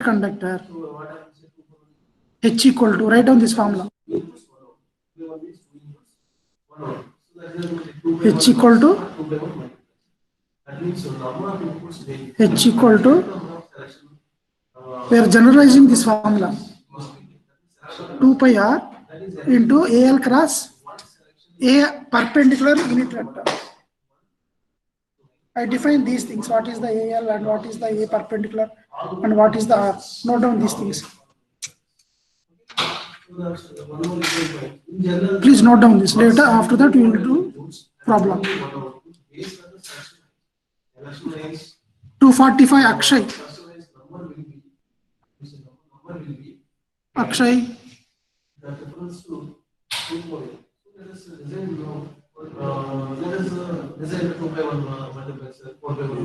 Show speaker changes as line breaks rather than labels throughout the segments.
conductor, H equal to, write down this formula. H equal to H equal to, we are generalizing this formula, 2 pi r into AL cross A perpendicular unit vector. I define these things, what is the AL and what is the A perpendicular and what is the R. Note down these things. Please note down this. Later, after that, we will do problem. 245 Akshay. Akshay.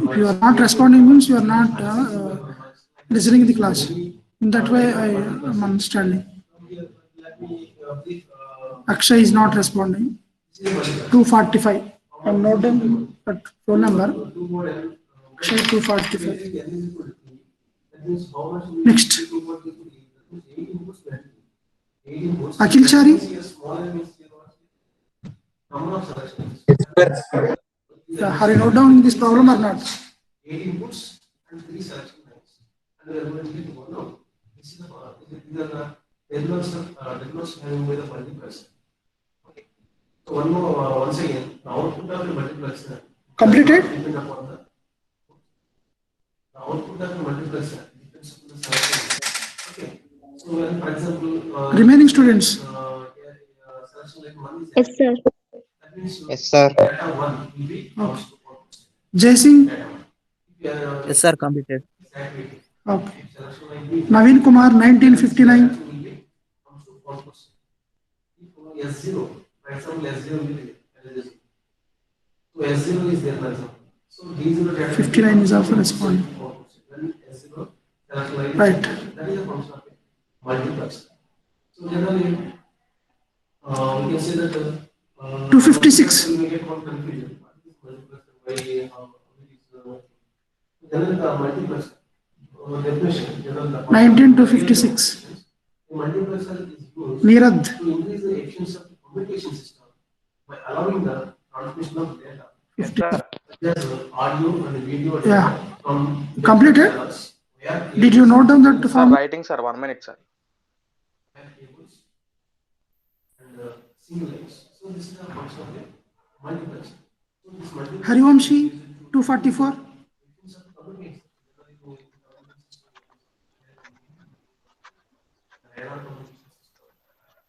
If you are not responding, means you are not listening in the class. In that way, I am understanding. Akshay is not responding. 245. I am noting that phone number. Akshay 245. Next. Akhil Chari. Have you note down this problem or not? 8 inputs and 3 selection lines. And we are going to get one out. This is the terminals having with the multiplexer. Okay. So one more once again, the output of the multiplexer. Completed? The output of the multiplexer depends upon the selection. Okay. So when, for example, remaining students.
Yes, sir.
Yes, sir.
Okay. Jaising?
Yes, sir, completed.
Okay. Naveen Kumar, 1959. S0, for example, S0 will be so S0 is there, for example. So D0 59 is also responding. Right. That is a function of multiplex. So generally, we can say that 256. We get one confusion. Generally, the multiplex definition. 19 to 56. The multiplexer is used Nirad. To increase the efficiency of the communication system by allowing the transmission of data.
Yes, sir.
There's audio and video data from completed. Did you note down that
Sir, writing, sir. 1 minute, sir.
And single lines. So this is a function of the multiplexer. So this multiplexer. Harivanshi, 244.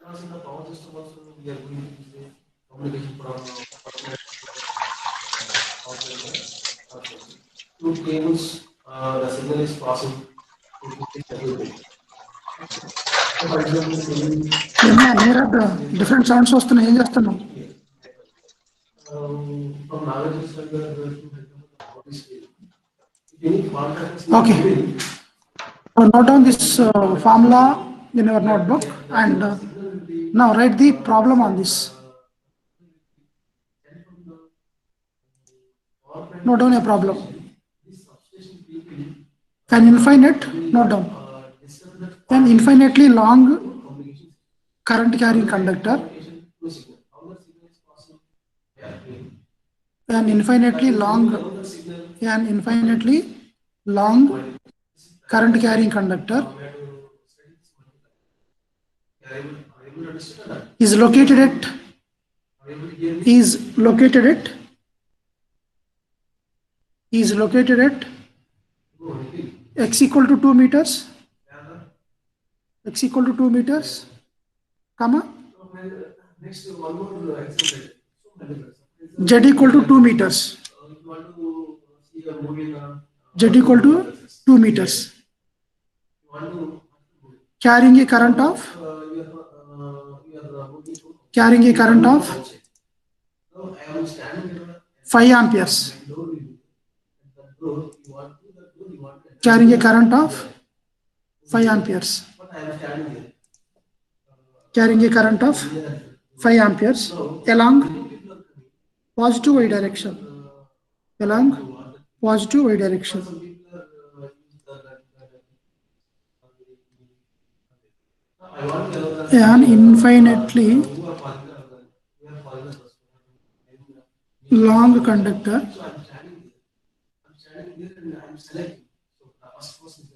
In the power system also we are going to use the communication from two cables. The signal is passing. For example, different sounds వస్తున్నాయి ఏం చేస్తున్నాం from Nagaji okay. Note down this formula in your notebook and now write the problem on this. Note down a problem. An infinite, note down. An infinitely long current carrying conductor. An infinitely long current carrying conductor is located at x equal to 2 meters, comma z equal to 2 meters, carrying a current of 5 amperes. Carrying a current of 5 amperes. Along positive y direction. an infinitely long conductor,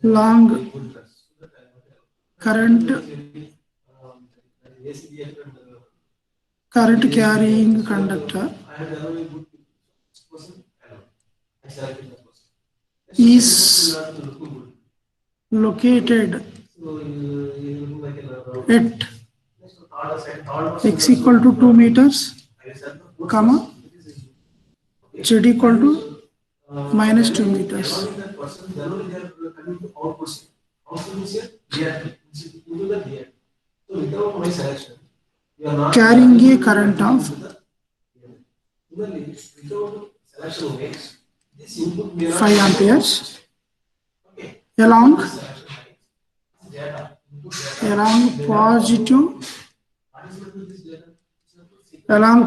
long current carrying conductor is located at x equal to 2 meters, comma, z equal to minus 2 meters. Carrying a current of 5 amperes along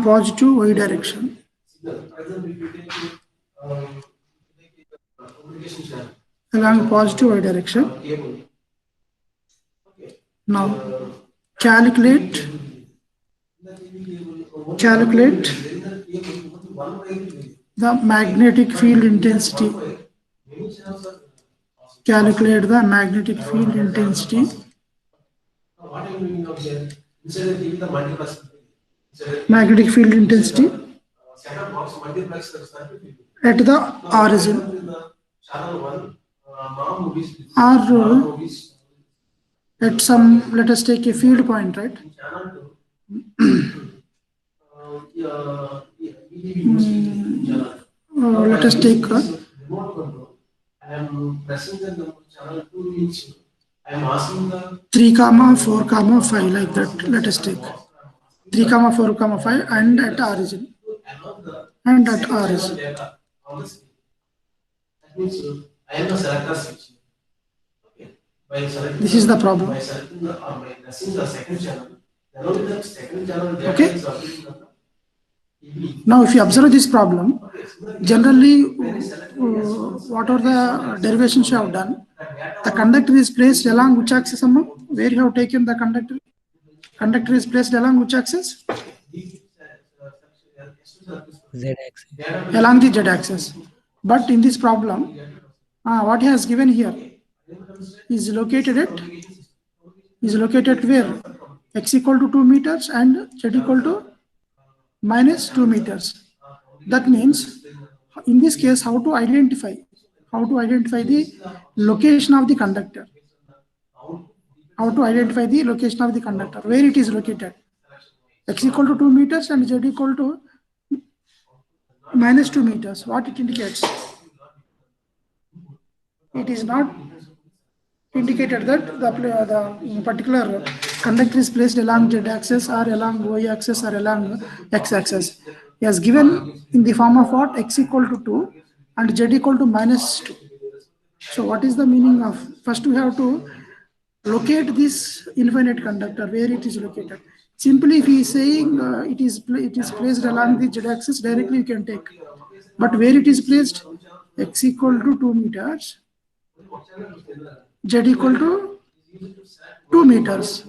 positive y direction. Along positive y direction. Now calculate the magnetic field intensity. Calculate the magnetic field intensity. Magnetic field intensity at the origin, or at some, let us take a field point, right? Let us take 3, 4, 5, like that. Let us take 3, 4, 5, and at origin. This is the problem. Okay. Now, if you observe this problem, generally, what are the derivations you have done? The conductor is placed along which axis? Where you have taken the conductor? Conductor is placed along which axis?
Z axis.
Along the Z axis. But in this problem, what he has given here is located where? X equal to 2 meters and Z equal to minus 2 meters. That means, in this case, how to identify the location of the conductor? How to identify the location of the conductor? Where it is located? X equal to 2 meters and Z equal to minus 2 meters. What it indicates? It is not indicated that the particular conductor is placed along Z axis or along Y axis or along X axis. He has given in the form of what? X equal to 2 and Z equal to minus 2. So what is the meaning of? First we have to locate this infinite conductor, where it is located. Simply if he is saying it is placed along the Z axis, directly you can take. But where it is placed? X equal to 2 meters, Z equal to 2 meters.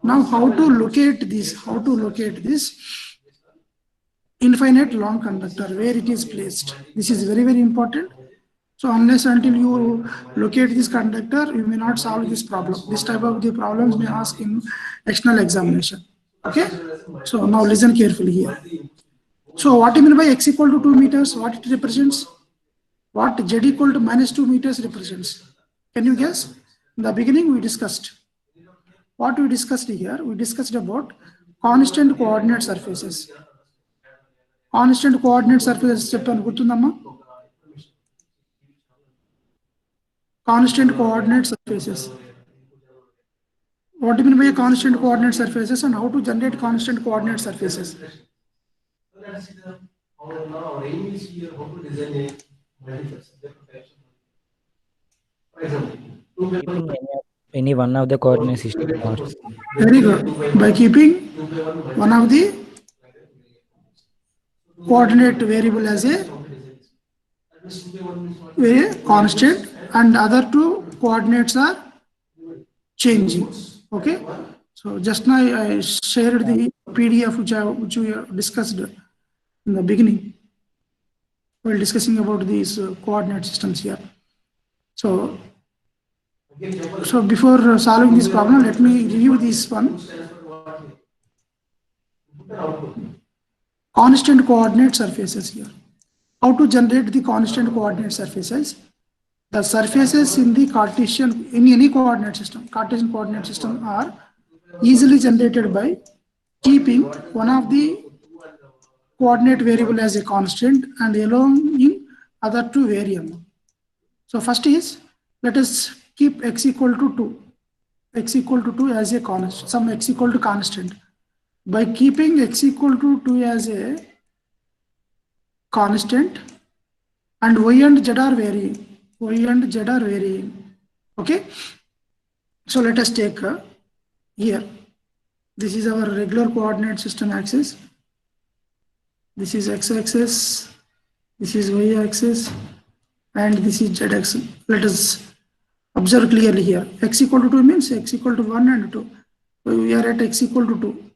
Now how to locate this? How to locate this infinite long conductor, where it is placed? This is very, very important. So unless until you locate this conductor, you may not solve this problem. This type of the problems may ask in external examination. Okay. So now listen carefully here. So what do you mean by X equal to 2 meters? What it represents? What Z equal to minus 2 meters represents? Can you guess? In the beginning we discussed. What we discussed here? We discussed about constant coordinate surfaces. Constant coordinate surfaces చెప్పాను గుర్తుందమ్మా? Constant coordinate surfaces. What do you mean by constant coordinate surfaces and how to generate constant coordinate surfaces?
Any one of the coordinate system.
Very good. By keeping one of the coordinate variable as a constant and other two coordinates are changing. Okay, so just now I shared the PDF which we discussed in the beginning while discussing about these coordinate systems here. So before solving this problem, let me review this one. Constant coordinate surfaces here. How to generate the constant coordinate surfaces? The surfaces in the Cartesian, in any coordinate system, Cartesian coordinate system are easily generated by keeping one of the coordinate variable as a constant and allowing other two variable. So first is, let us keep x equal to 2. X equal to 2 as a constant, some x equal to constant. By keeping x equal to 2 as a constant and y and z are varying. Y and z are varying. Okay. So let us take here. This is our regular coordinate system axis. This is x-axis. This is y-axis. And this is z-axis. Let us observe clearly here. X equal to 2 means x equal to 1 and 2. So we are at x equal to 2.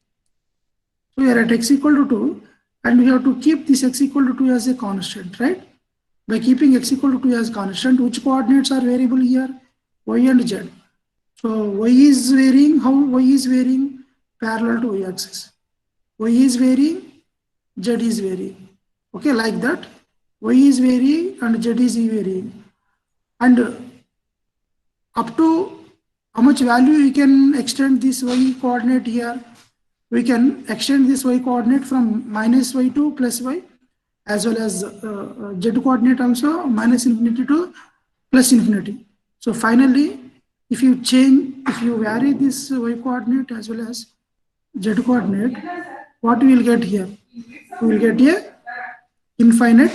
So we are at x equal to 2. And we have to keep this x equal to 2 as a constant, right? By keeping x equal to 2 as constant, which coordinates are variable here? Y and z. So y is varying. How y is varying? Parallel to y-axis. Y is varying, z is varying. Okay, like that. Y is varying and z is varying. And up to how much value you can extend this y coordinate here? We can extend this y coordinate from minus y to plus y, as well as z coordinate also minus infinity to plus infinity. So finally, if you vary this y coordinate as well as z coordinate, what we will get here? We will get a infinite.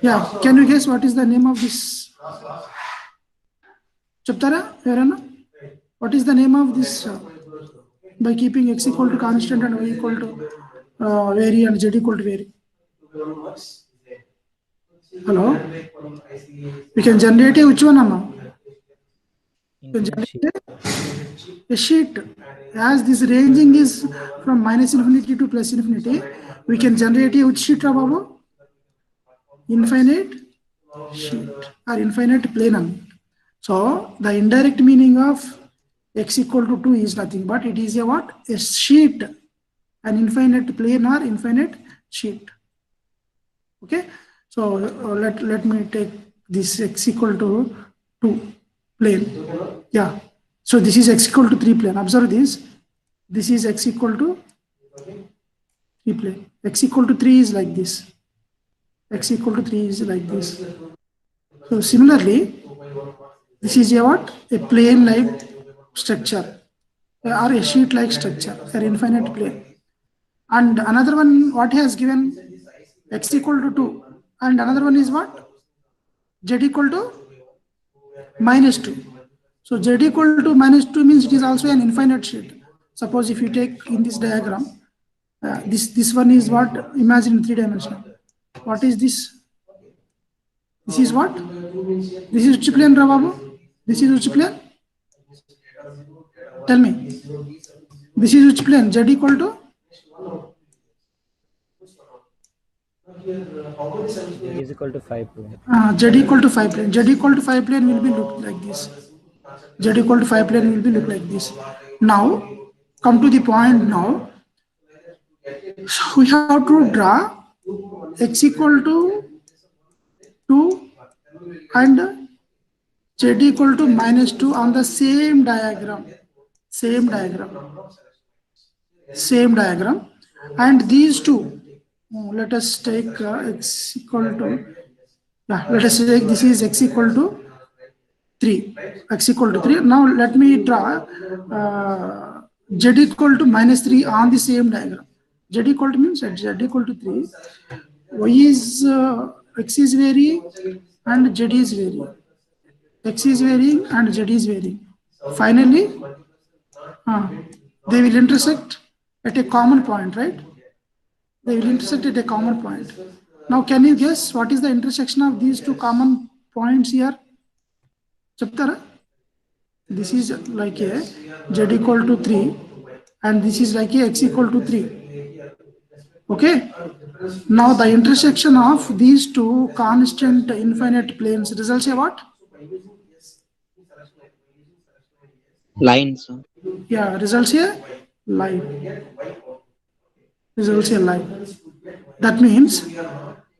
Yeah, can you guess what is the name of this? Chaptara, Verana? What is the name of this? By keeping x equal to constant and y equal to vary and z equal to vary. Hello? We can generate which one, Amma? We can generate a sheet. As this ranging is from minus infinity to plus infinity, we can generate a which sheet, Babu? Infinite sheet or infinite plane. So the indirect meaning of x equal to 2 is nothing but it is a what? A sheet, an infinite plane or infinite sheet. Okay. So let me take this x equal to 2 plane. Yeah. So this is x equal to 3 plane. Observe this. This is x equal to 3 plane. X equal to 3 is like this. X equal to 3 is like this. So similarly, this is a what? A plane like structure or a sheet like structure, an infinite plane. And another one, what has given x equal to 2, and another one is what? Z equal to minus 2. So z equal to minus 2 means it is also an infinite sheet. Suppose if you take in this diagram, this one is what? Imagine 3-dimensional. What is this? This is what? This is which plane, Babu? This is which plane? Tell me. This is which plane? Z equal to?
Z is equal to 5 plane.
Z equal to 5 plane. Z equal to 5 plane will be look like this. Z equal to 5 plane will be look like this. Now, come to the point now. So we have to draw x equal to 2 and z equal to minus 2 on the same diagram. Same diagram. And these two, let us take x equal to, let us take this is x equal to 3. X equal to 3. Now let me draw z equal to minus 3 on the same diagram. Z equal to means z equal to 3. Y is, x is varying and z is varying. X is varying and z is varying. Finally, they will intersect at a common point, right? They will intersect at a common point. Now, can you guess what is the intersection of these two common points here? Chaptara? This is like a z equal to 3 and this is like a x equal to 3. Okay. Now the intersection of these two constant infinite planes results in what?
Line, sir.
Yeah, results here line. Results here line. That means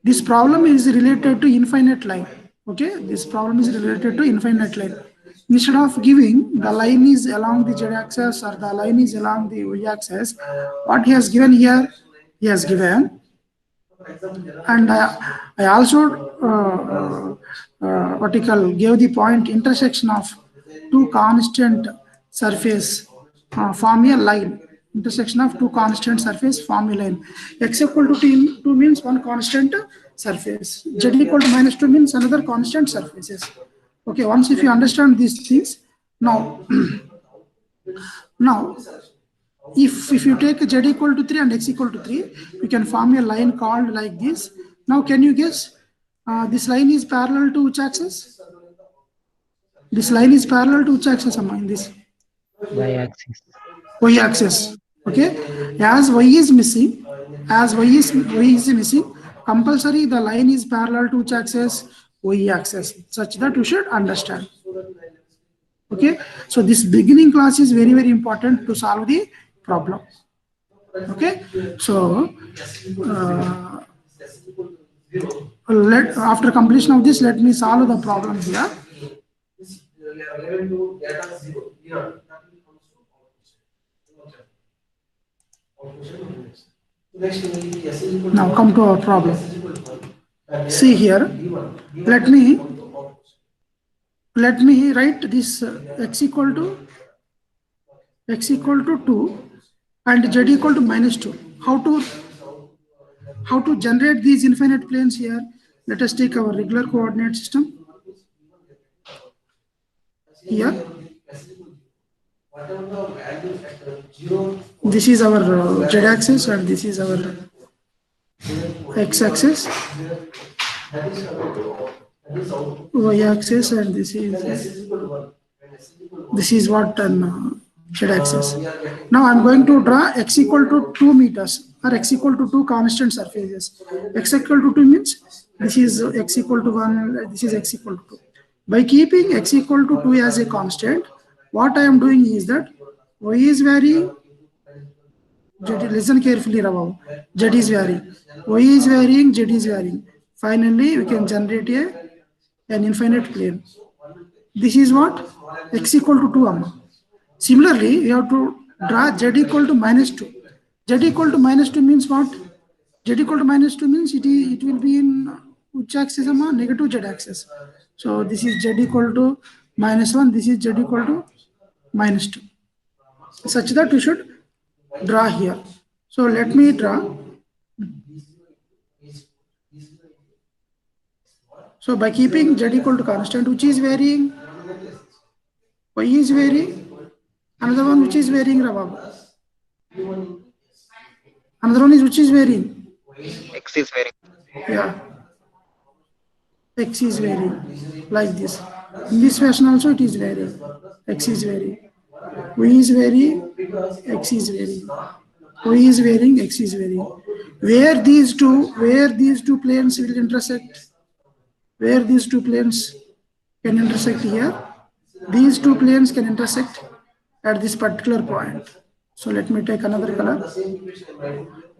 this problem is related to infinite line. Okay, this problem is related to infinite line. Instead of giving the line is along the z-axis or the line is along the y-axis, what he has given here, he has given, and I also what you call gave the point intersection of two constant surface form a line. Intersection of two constant surface form a line. X equal to 2 means one constant surface. Z equal to -2 means another constant surfaces. Okay, once if you understand these things, now now if you take z equal to 3 and x equal to 3, you can form a line called like this. Now can you guess this line is parallel to which axis? This line is parallel to which axis in this?
Y-axis.
Y-axis. Okay, as y is missing, compulsory the line is parallel to which axis? Y-axis, such that you should understand. Okay, so this beginning class is very, very important to solve the problem. Okay, so after completion of this, let me solve the problem here. Now come to our problem. See here, let me write this x equal to 2 and z equal to -2. How to generate these infinite planes here? Let us take our regular coordinate system. Here, this is our z-axis and this is our x-axis, y-axis, and this is what an z-axis. Now I'm going to draw x equal to 2 meters or x equal to 2 constant surfaces. X equal to 2 means this is x equal to 1, this is x equal to 2. By keeping x equal to 2 as a constant, what I am doing is that y is varying, listen carefully, Rabav. Z is varying, y is varying, z is varying. Finally, we can generate an infinite plane. This is what? X equal to 2 amma. Similarly, you have to draw z equal to -2. Z equal to -2 means what? Z equal to -2 means it will be in which axis amma? Negative z axis. So this is z equal to -1, this is z equal to -2. Such that we should draw here. So let me draw. So by keeping z equal to constant, which is varying, y is varying, another one which is varying, Rabab. Another one is which is varying.
X is varying.
Yeah. X is varying like this. In this fashion also it is varying. X is varying. Y is varying. X is varying. Y is varying. X is varying. Where these two planes will intersect? Where these two planes can intersect here? These two planes can intersect at this particular point. So let me take another color.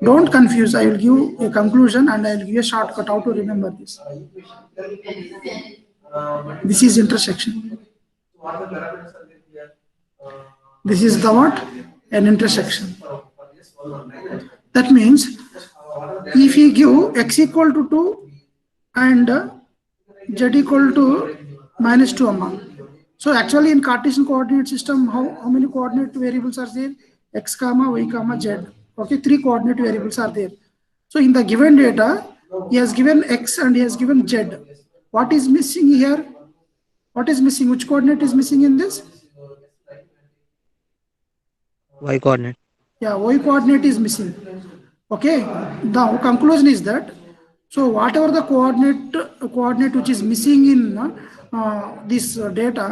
Don't confuse. I will give a conclusion and I will give a shortcut how to remember this. This is intersection. This is the what? An intersection. That means if you give x equal to 2 and z equal to -2 amma. So actually in Cartesian coordinate system, how many coordinate variables are there? X comma, y comma, z. Okay, 3 coordinate variables are there. So in the given data, he has given x and he has given z. What is missing here? What is missing? Which coordinate is missing in this?
Y coordinate.
Yeah, y coordinate is missing. Okay, the conclusion is that, so whatever the coordinate which is missing in this data,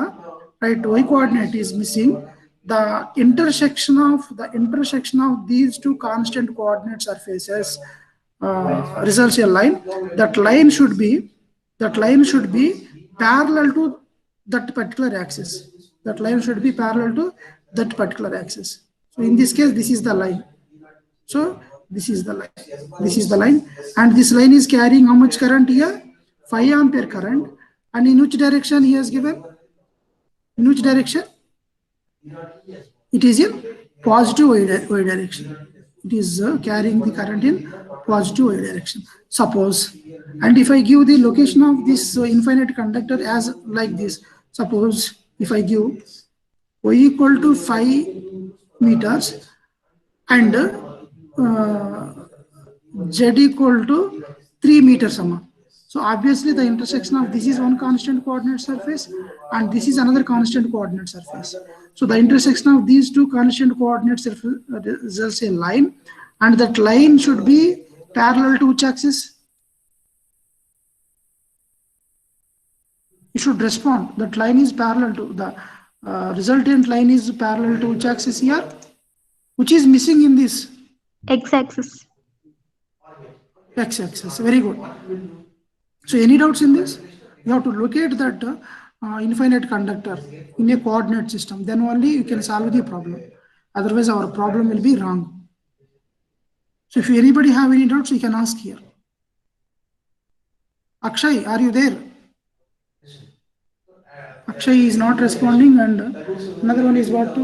right? Y coordinate is missing. The intersection of these two constant coordinate surfaces results in a line. That line should be parallel to that particular axis. That line should be parallel to that particular axis. So in this case, this is the line. So this is the line. This is the line, and this line is carrying how much current here? 5 ampere current. And in which direction he has given? In which direction? It is in positive y direction. It is carrying the current in positive y direction. Suppose, and if I give the location of this infinite conductor as like this, suppose if I give y equal to 5 meters and z equal to 3 meters. So obviously the intersection of this is one constant coordinate surface and this is another constant coordinate surface. So the intersection of these two constant coordinate surfaces results in a line, and that line should be parallel to which axis? It should respond. That line is parallel to the resultant line is parallel to which axis here? Which is missing in this?
X-axis.
X-axis. Very good. So any doubts in this? You have to locate that infinite conductor in a coordinate system. Then only you can solve the problem. Otherwise, our problem will be wrong. So if anybody have any doubts, you can ask here. Akshay, are you there? Akshay is not responding, and another one is what?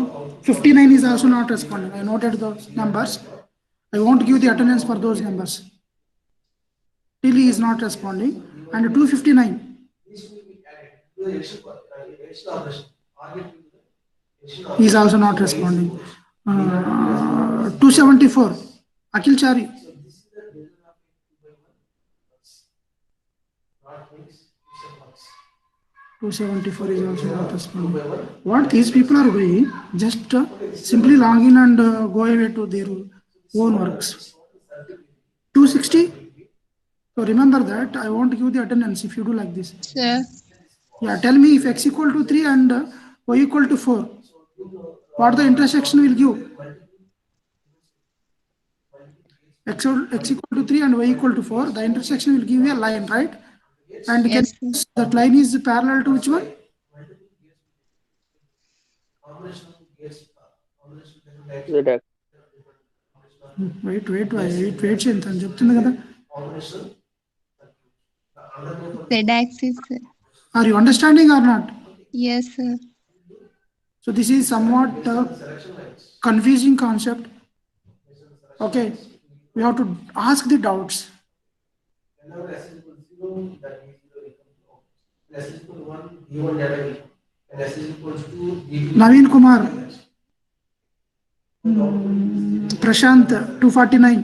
59 is also not responding. I noted those numbers. I won't give the attendance for those numbers. Till he is not responding. And 259. He is also not responding. 274. Akhil Chari. Is also not responding. What these people are doing, just simply log in and go away to their own works. 260. So remember that I won't give the attendance if you do like this.
Sir.
Yeah, tell me if x equal to 3 and y equal to 4, what the intersection will give? X equal to 3 and y equal to 4, the intersection will give you a line, right? And
Yes,
that line is parallel to which one? Wait, Chintan, చెప్తుంది కదా.
Z-axis.
Are you understanding or not?
Yes, sir.
So this is somewhat confusing concept. Okay, we have to ask the doubts. Naveen Kumar, Prashant, 249.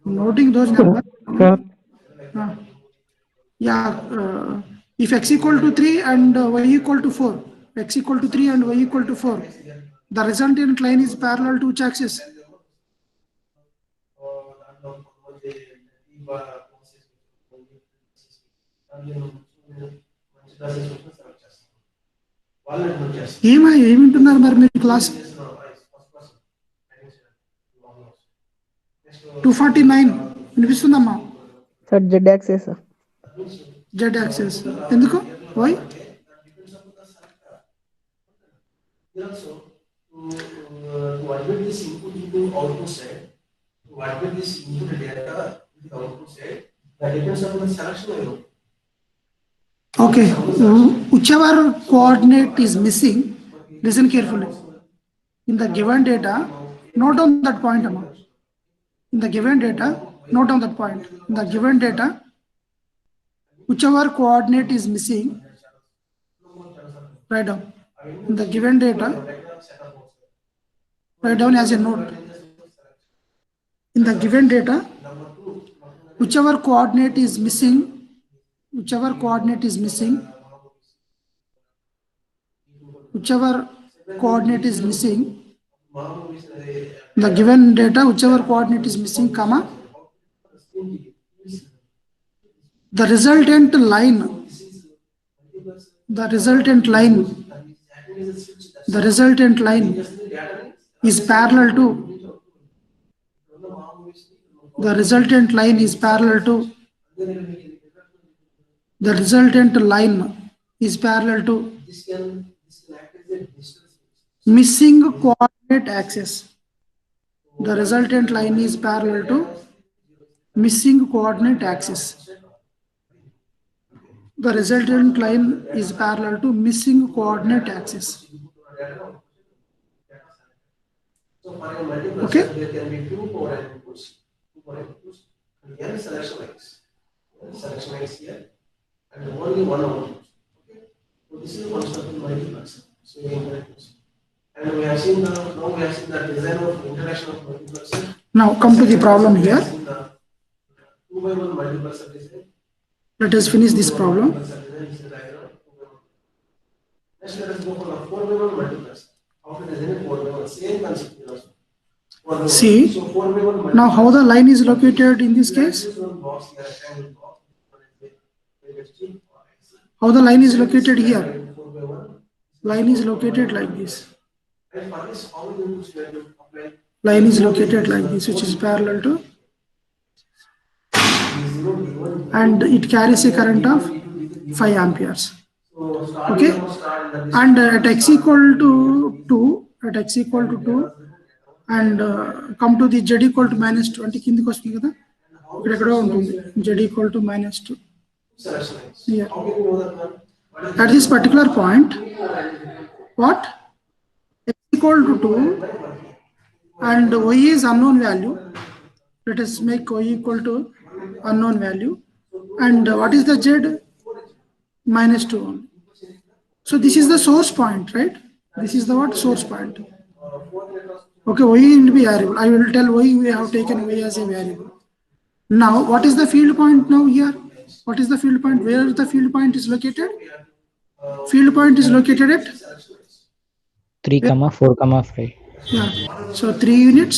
Noting those numbers. If x equal to 3 and y equal to 4, x equal to 3 and y equal to 4, the resultant line is parallel to which axis? ఏమింటున్నారు మరి మీరు class? 249 వినిపిస్తుందమ్మా?
Sir Z axis.
Z axis ఎందుకు? Why? Okay, whichever coordinate is missing, listen carefully. In the given data, note down that point. In the given data, note down that point. In the given data, whichever coordinate is missing, write down. In the given data, write down as a note. In the given data, whichever coordinate is missing, whichever coordinate is missing, the given data, whichever coordinate is missing, comma, the resultant line the resultant line is parallel to the resultant line is parallel to the resultant line is parallel to missing coordinate axis. The resultant line is parallel to missing coordinate axis. The resultant line is parallel to missing coordinate axis. Okay? There can be two power inputs, and n selection lines here, and only one output. Okay? So this is one step in multiplexer. So and we have seen the design of introduction of multiplexer. Now come to the problem here. 2x1 multiplexer design. Let us finish this problem. Next, let us go for the 4x1 multiplexer. How to design a 4x1? Same concept. See, now how the line is located in this case? How the line is located here? Line is located like this. Line is located like this, which is parallel to, and it carries a current of 5 amperes. Okay, and at x equal to 2, and come to the z equal to minus 20 కిందికి వస్తుంది కదా, ఇక్కడ ఎక్కడో ఉంటుంది z equal to minus 2 here. At this particular point, what? X equal to 2 and y is unknown value. Let us make y equal to unknown value, and what is the z? Minus 2 only. So this is the source point, right? This is the what? Source point. Okay, y will be variable. I will tell y we have taken y as a variable. Now, what is the field point now here? What is the field point? Where the field point is located? Field point is located at
3, 4, 5.
Yeah. So 3 units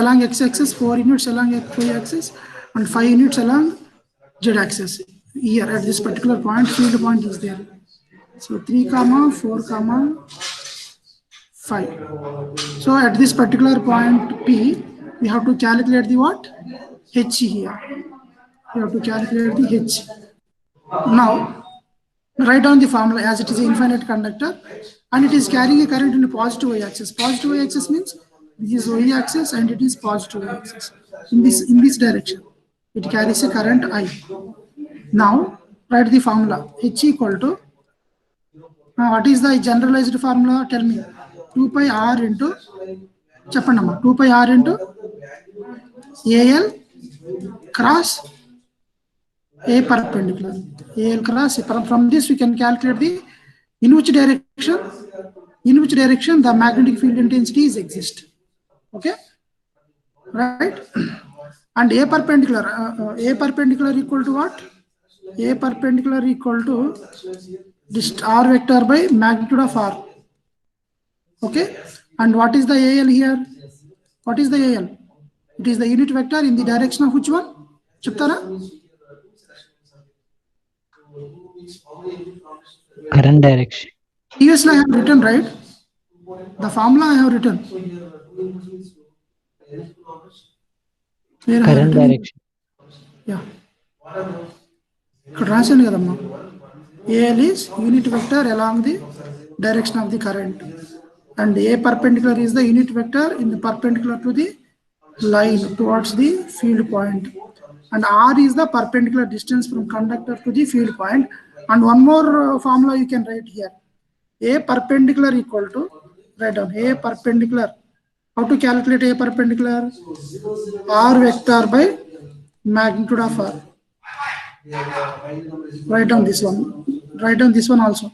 along x-axis, 4 units along y-axis, and 5 units along z-axis. Here at this particular point, field point is there. So 3, 4, 5. So at this particular point P, we have to calculate the what? H here. We have to calculate the H. Now, write down the formula as it is an infinite conductor, and it is carrying a current in the positive y-axis. Positive y-axis means this is y-axis and it is positive y-axis. In this direction, it carries a current I. Now, write the formula. H equal to, what is the generalized formula? Tell me. 2 pi r into, 2 pi r into AL cross A perpendicular. AL cross A. From this we can calculate the in which direction the magnetic field intensities exist. Okay, right? And A perpendicular equal to what? A perpendicular equal to this r vector by magnitude of r. Okay, and what is the AL here? What is the AL? It is the unit vector in the direction of which one? Chaptara?
Current direction.
Previously I have written, right? The formula I have written. Where I have
Current
written?
direction.
Yeah. ఇక్కడ రాశాను కదమ్మా. AL is unit vector along the direction of the current, and A perpendicular is the unit vector in the perpendicular to the line towards the field point, and R is the perpendicular distance from conductor to the field point. And one more formula you can write here. A perpendicular equal to, write down A perpendicular. How to calculate A perpendicular? R vector by magnitude of R. Write down this one. Write down this one also.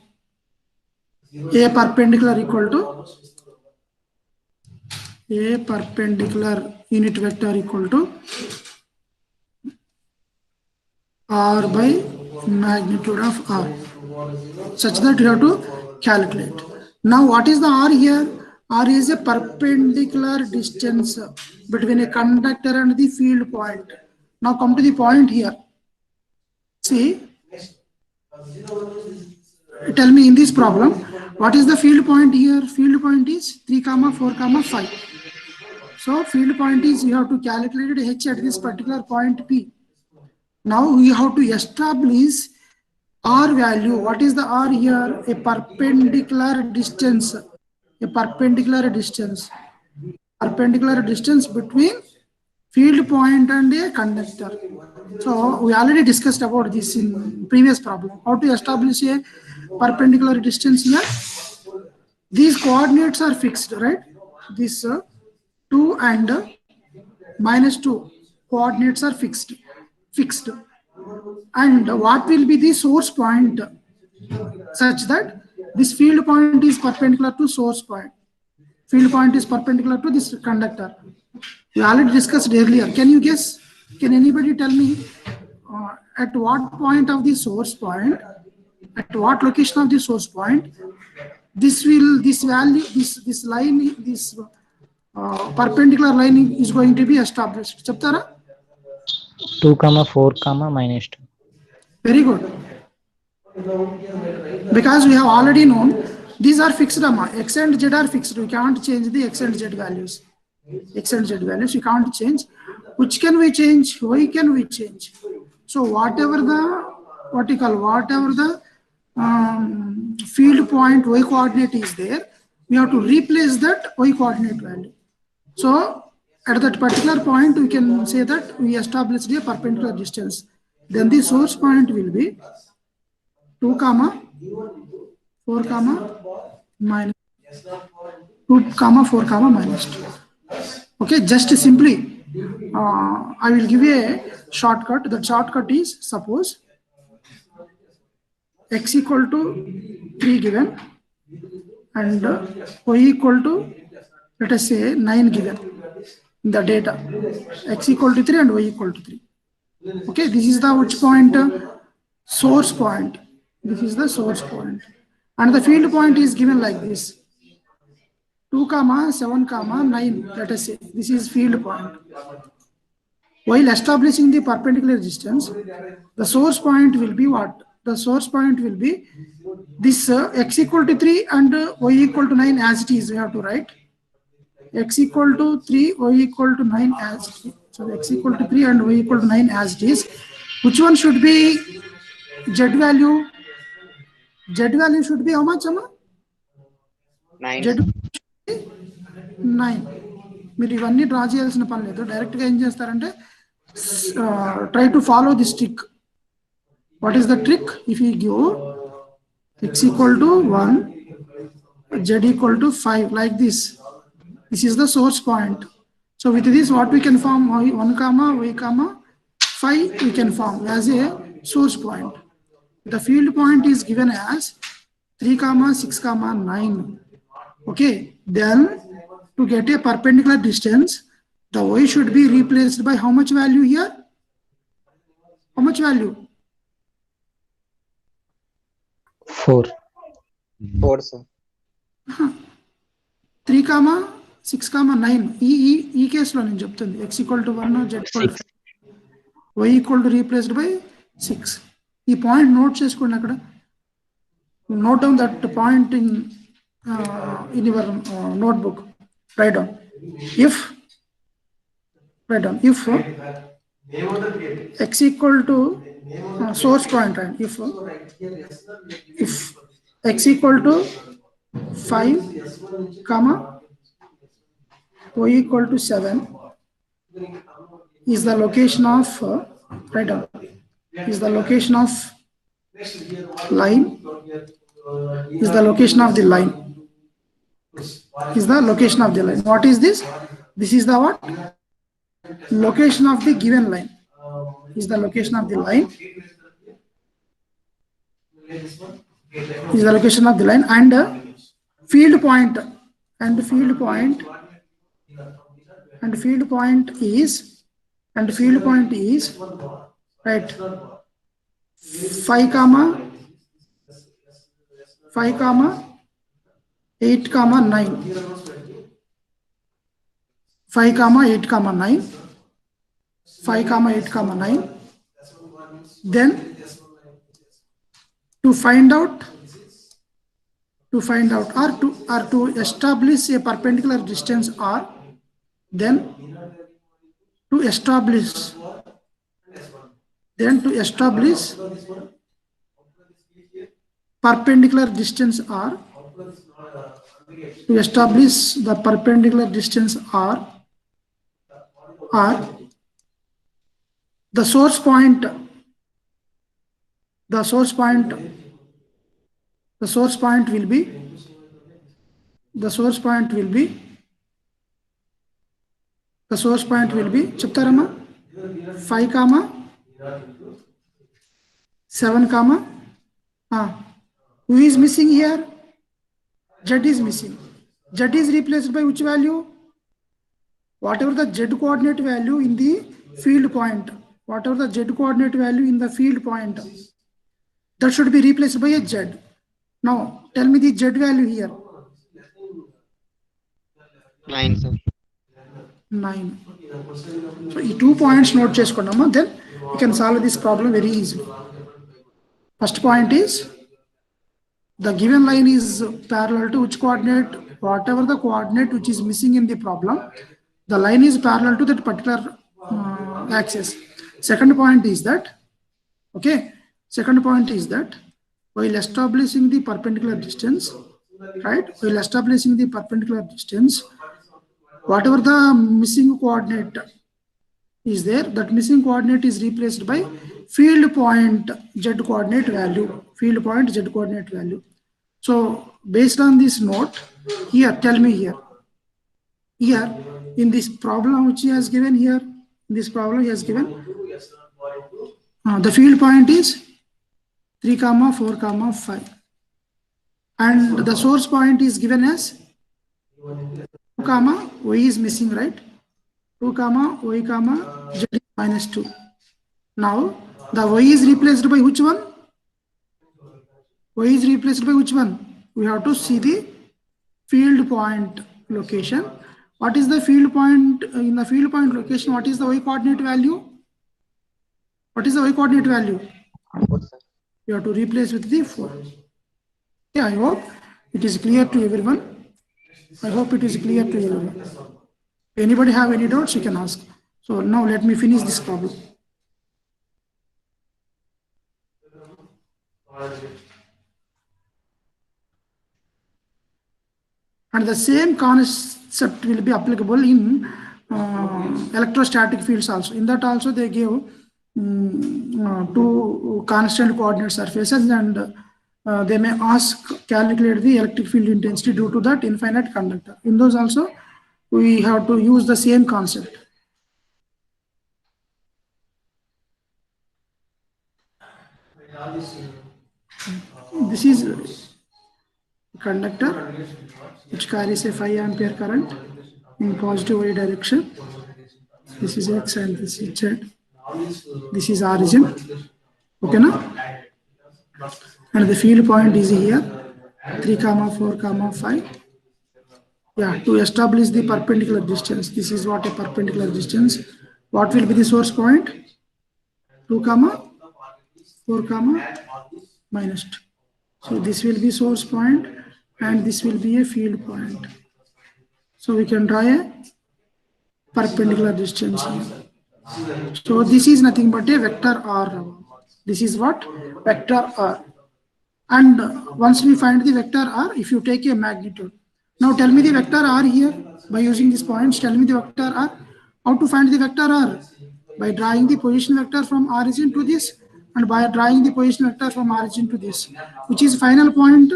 A perpendicular equal to A perpendicular unit vector equal to R by magnitude of R, such that you have to calculate. Now what is the R here? R is a perpendicular distance between a conductor and the field point. Now come to the point here. See, tell me in this problem, what is the field point here? Field point is 3, 4, 5. So field point is, you have to calculate H at this particular point P. Now we have to establish R value. What is the R here? A perpendicular distance. A perpendicular distance. Perpendicular distance between field point and a conductor. So we already discussed about this in previous problem. How to establish a perpendicular distance here? These coordinates are fixed, right? This 2 and -2 coordinates are fixed. And what will be the source point such that this field point is perpendicular to source point. Field point is perpendicular to this conductor. We already discussed earlier. Can you guess? Can anybody tell me at what point of the source point, at what location of the source point, this line, this perpendicular line is going to be established? Chaptara?
2, 4, -2.
Very good. Because we have already known these are fixed. X and Z are fixed. We can't change the X and Z values. X and Z values you can't change. Which can we change? Y can we change? So whatever the field point Y coordinate is there, we have to replace that Y coordinate value. So at that particular point, we can say that we established a perpendicular distance. Then the source point will be 2, 4, minus 2, 4, minus 2. Okay, just simply, I will give you a shortcut. The shortcut is, suppose x equal to 3 given and y equal to, let us say, 9 given in the data. X equal to 3 and y equal to 3. Okay, this is the which point? Source point. This is the source point. And the field point is given like this. 2, 7, 9, let us say. This is field point. While establishing the perpendicular distance, the source point will be what? The source point will be this x equal to 3 and y equal to 9 as it is. We have to write x equal to 3, y equal to 9 as it is. So x equal to 3 and y equal to 9 as it is. Which one should be Z value? Z value should be how much, Amma?
9.
Z 9. మీరు ఇవన్నీ draw చేయాల్సిన పని లేదు. డైరెక్ట్గా ఏం చేస్తారంటే try to follow this trick. What is the trick? If you give x equal to 1, z equal to 5, like this. This is the source point. So with this, what we can form? 1, y, 5 we can form as a source point. The field point is given as 3, 6, 9. Okay. Then to get a perpendicular distance, the y should be replaced by how much value here? How much value?
4.
4, sir.
3, 6, 9. ఈ కేసులో నేను చెప్తుంది x equal to 1, z equal to 5, y equal to replaced by 6. ఈ point note చేసుకోండి అక్కడ. Note down that point in your notebook. Write down. If x equal to source point, and if x equal to 5, y equal to 7 is the location of write down, is the location of line, is the location of the line, is the location of the line. What is this? This is the what? Location of the given line. Is the location of the line. Is the location of the line, and field point, and field point is right 5, 8, 9. 5, 8, 9. 5, 8, 9. Then to find out to find out or to establish a perpendicular distance R, then to establish perpendicular distance R, to establish the perpendicular distance R, the source point will be చెప్తారమ్మా 5, 7, who is missing here? Z is missing. Z is replaced by which value? Whatever the Z coordinate value in the field point, that should be replaced by a Z. Now tell me the Z value here.
9, sir.
9. So ఈ 2 points note చేసుకున్నామా, then you can solve this problem very easily. First point is, the given line is parallel to which coordinate? Whatever the coordinate which is missing in the problem, the line is parallel to that particular axis. Second point is that, while establishing the perpendicular distance, whatever the missing coordinate is there, that missing coordinate is replaced by field point Z coordinate value. So based on this note, here tell me here in this problem which he has given here, the field point is 3, 4, 5, and the source point is given as 2, y is missing, right? 2, y, z is -2. Now the y is replaced by which one? We have to see the field point location. What is the field point? In the field point location, what is the y coordinate value?
4, sir.
You have to replace with the 4. Yeah, I hope it is clear to everyone. Anybody have any doubts, you can ask. So now let me finish this problem. And the same concept will be applicable in electrostatic fields also. In that also they give 2 constant coordinate surfaces, and they may ask calculate the electric field intensity due to that infinite conductor. In those also we have to use the same concept. This is conductor which carries a 5 ampere current in positive y direction. This is X and this is Z. This is origin. Okay, na? And the field point is here 3, 4, 5. Yeah, to establish the perpendicular distance. This is what a perpendicular distance. What will be the source point? 2, 4, -2. So this will be source point and this will be a field point. So we can draw a perpendicular distance here. So this is nothing but a vector R. This is what? Vector R. And once we find the vector R, if you take a magnitude. Now tell me the vector R here by using these points. Tell me the vector R. How to find the vector R? By drawing the position vector from origin to this, and by drawing the position vector from origin to this, which is final point.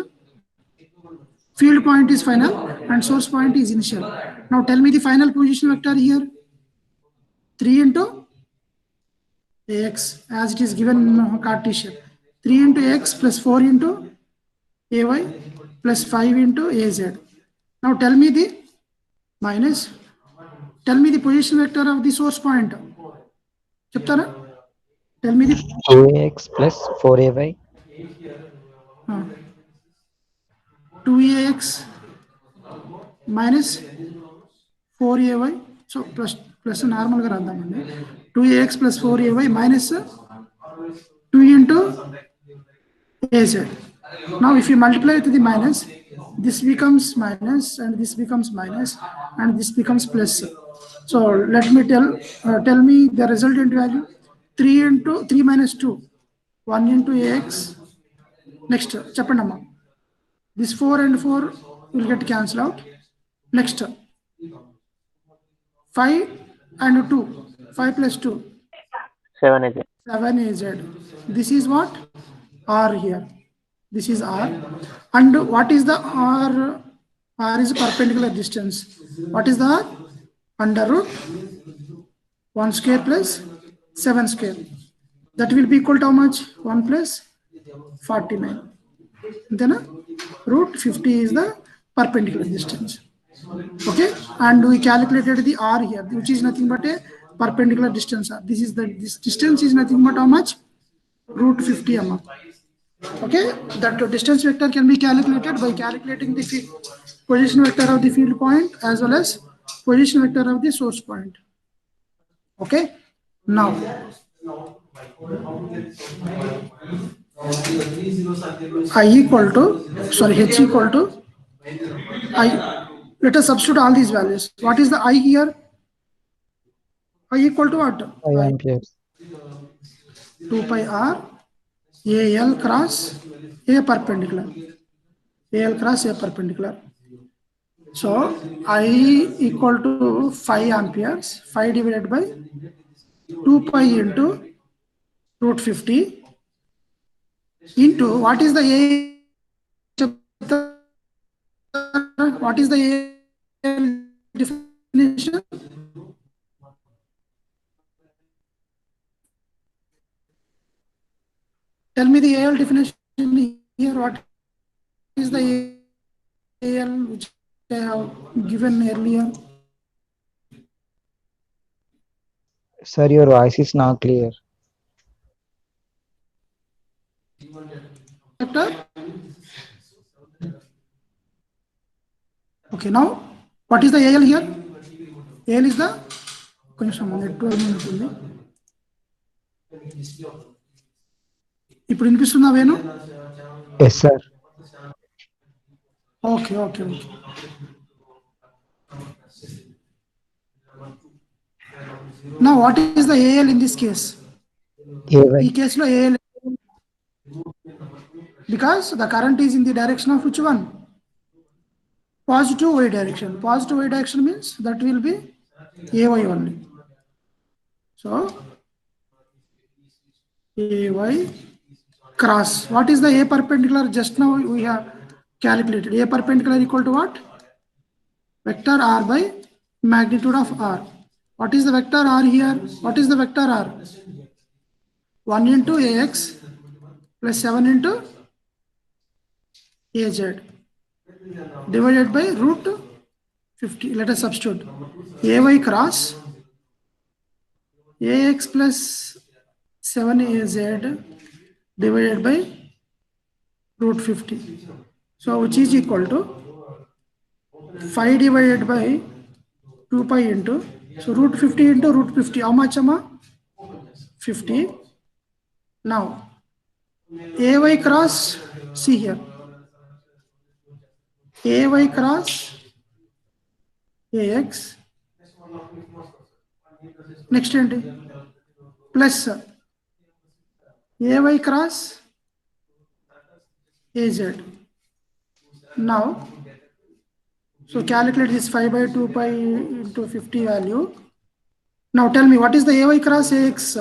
Field point is final and source point is initial. Now tell me the final position vector here. 3 into Ax, as it is given in Cartesian. 3 into X plus 4 into Ay plus 5 into Az. Now tell me the position vector of the source point. Chaptara? Tell me the
2ax plus 4ay.
2ax minus 4ay. So plus normal ga raddamandi. 2ax plus 4ay minus 2 into Az. Now if you multiply with the minus, this becomes minus and this becomes minus and this becomes plus. So let me tell me the resultant value. 3 into 3 minus 2, 1 into ax. Next, chapandamma. This 4 and 4 will get cancelled out. Next, 5 and 2, 5 plus 2,
7 is it?
7 AZ. This is what? R here. This is R. And what is the R? R is perpendicular distance. What is the R? Under root 1 square plus 7 square. That will be equal to how much? 1 plus 49. Then root 50 is the perpendicular distance. Okay, and we calculated the R here, which is nothing but a perpendicular distance. This distance is nothing but how much? Root 50 mm. Okay, that distance vector can be calculated by calculating the position vector of the field point as well as position vector of the source point. Okay, now I equal to, sorry, H equal to I. Let us substitute all these values. What is the I here? I equal to what?
5 amperes.
2 pi r AL cross A perpendicular. AL cross A perpendicular. So I equal to 5 amperes. 5 divided by 2 pi into root 50 into what is the A? What is the AL definition? Tell me the AL definition here. What is the AL which I have given earlier?
Sir, your voice is not clear.
Vector? Okay, now what is the AL here? AL is the ఇప్పుడు వినిపిస్తుందా Venu?
Yes, sir.
Okay. Now what is the AL in this case?
AY.
ఈ కేసులో AL, because the current is in the direction of which one? Positive y direction. Positive y direction means that will be AY only. So AY cross. What is the A perpendicular? Just now we have calculated. A perpendicular equal to what? Vector R by magnitude of R. What is the vector R here? What is the vector R? 1 into AX plus 7 into AZ divided by root 50. Let us substitute. AY cross AX plus 7 AZ divided by root 50. So which is equal to 5 divided by 2 pi into, so root 50 into root 50. How much, Amma? 50. Now AY cross, see here. AY cross AX. Next entry. Plus AY cross AZ. Now, so calculate this 5 by 2 pi into 50 value. Now tell me, what is the AY cross AX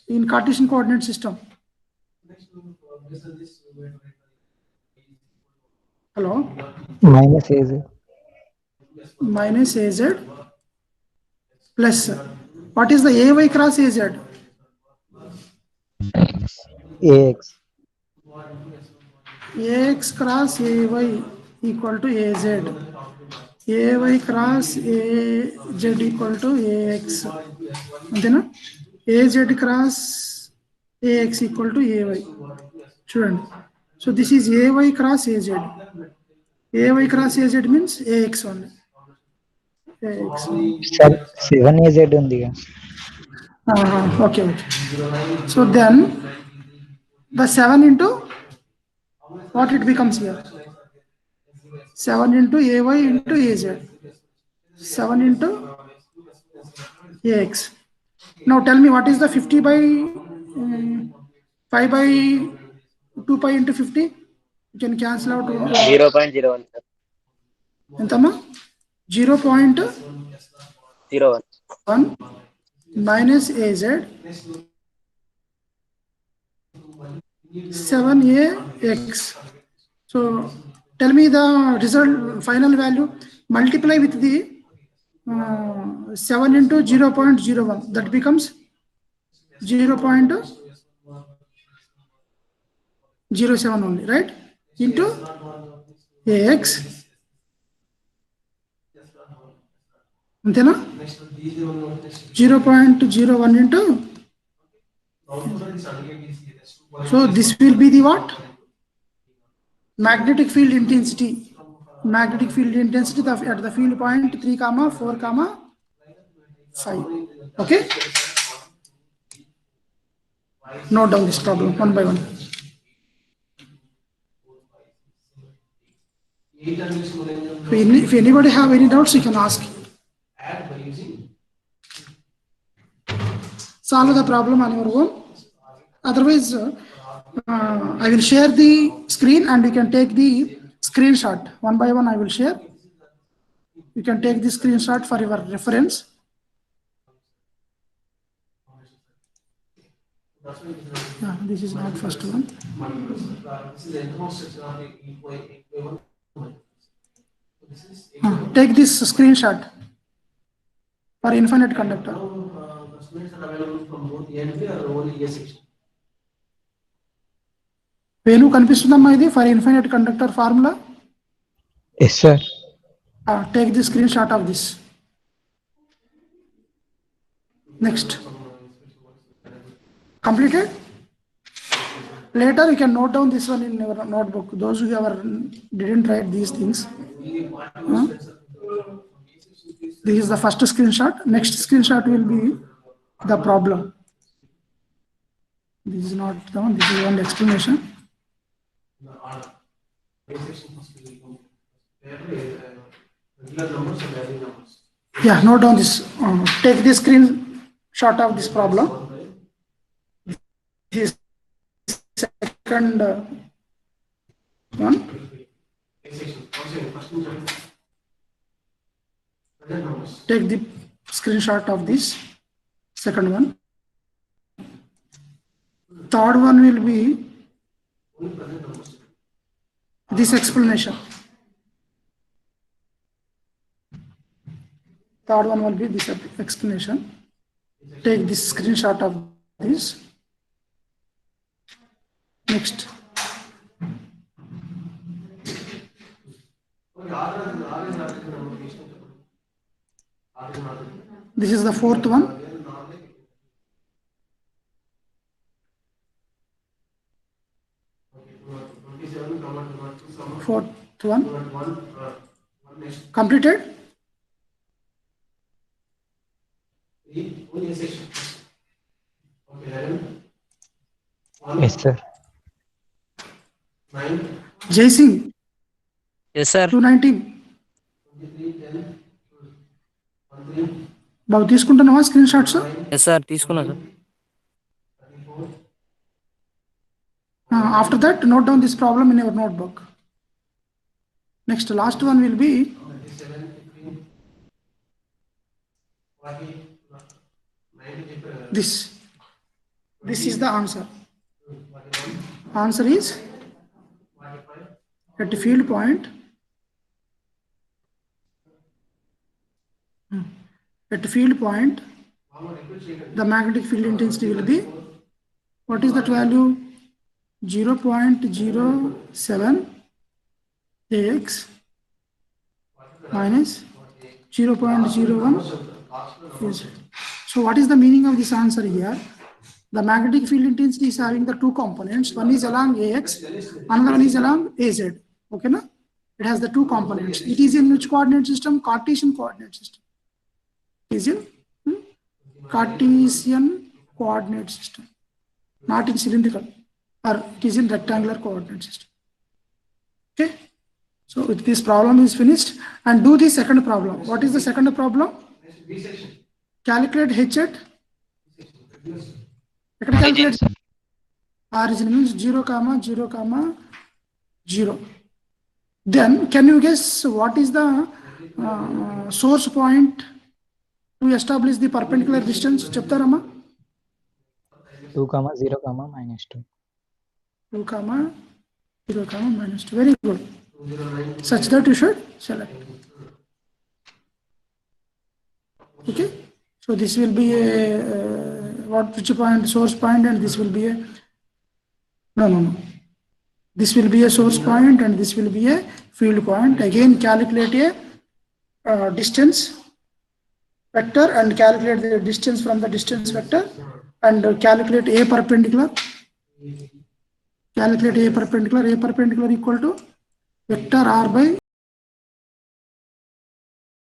in Cartesian coordinate system? Hello?
Minus AZ.
Minus AZ plus, what is the AY cross AZ?
AX.
AX cross AY equal to AZ. AY cross AZ equal to AX. Antena? AZ cross AX equal to AY. Student. So this is AY cross AZ. AY cross AZ means AX only. AX only.
Sir, 7 AZ ఉంది.
Okay. So then the 7 into what it becomes here? 7 into AY into AZ. 7 into AX. Now tell me what is the 50 by 5 by 2 pi into 50? You can cancel out
0.01, sir.
entama 0.1
01.
minus AZ 7AX. So tell me the result final value, multiply with the 7 into 0.01, that becomes 0.07 only, right? Into AX. Antena? 0.01 into. So this will be the what? Magnetic field intensity. Magnetic field intensity at the field point 3, 4, 5. Okay? Note down this problem one by one. If anybody have any doubts, you can ask. Solve the problem on your own. Otherwise, I will share the screen and you can take the screenshot. One by one I will share. You can take the screenshot for your reference. This is not first one. Take this screenshot for infinite conductor. Venu కనిపిస్తుందమ్మా ఇది for infinite conductor formula?
Yes, sir.
Take the screenshot of this. Next. Completed? Later you can note down this one in your notebook. Those who ever didn't write these things. This is the first screenshot. Next screenshot will be the problem. This is not the one. This is one explanation. Yeah, note down this. Take the screenshot of this problem. This second one. Take the screenshot of this second one. Third one will be this explanation. Third one will be this explanation. Take this screenshot of this. Next. This is the fourth one. Fourth one. Completed?
Yes, sir.
Jai Singh.
Yes, sir.
219. Babu తీసుకుంటున్నావా screen shots?
Yes sir తీసుకున్నా sir.
After that, note down this problem in your notebook. Next, last one will be this. This is the answer. Answer is at the field point. At the field point, the magnetic field intensity will be, what is that value? 0.07 AX minus 0.01 is. So what is the meaning of this answer here? The magnetic field intensity is having the two components. One is along AX, another one is along AZ. Okay, na? It has the two components. It is in which coordinate system? Cartesian coordinate system. It is in Cartesian coordinate system, not in cylindrical, or it is in rectangular coordinate system. Okay. So this problem is finished, and do the second problem. What is the second problem? Calculate H at. Calculate origin means 0, 0, 0. Then can you guess what is the source point to establish the perpendicular distance? Cheptarama?
2, 0, -2.
2, 0, -2. Very good. Such that you should select. Okay. So this will be a which point? Source point, and this will be a no. This will be a source point, and this will be a field point. Again, calculate a distance vector, and calculate the distance from the distance vector, and calculate a perpendicular. Calculate a perpendicular. A perpendicular equal to vector r by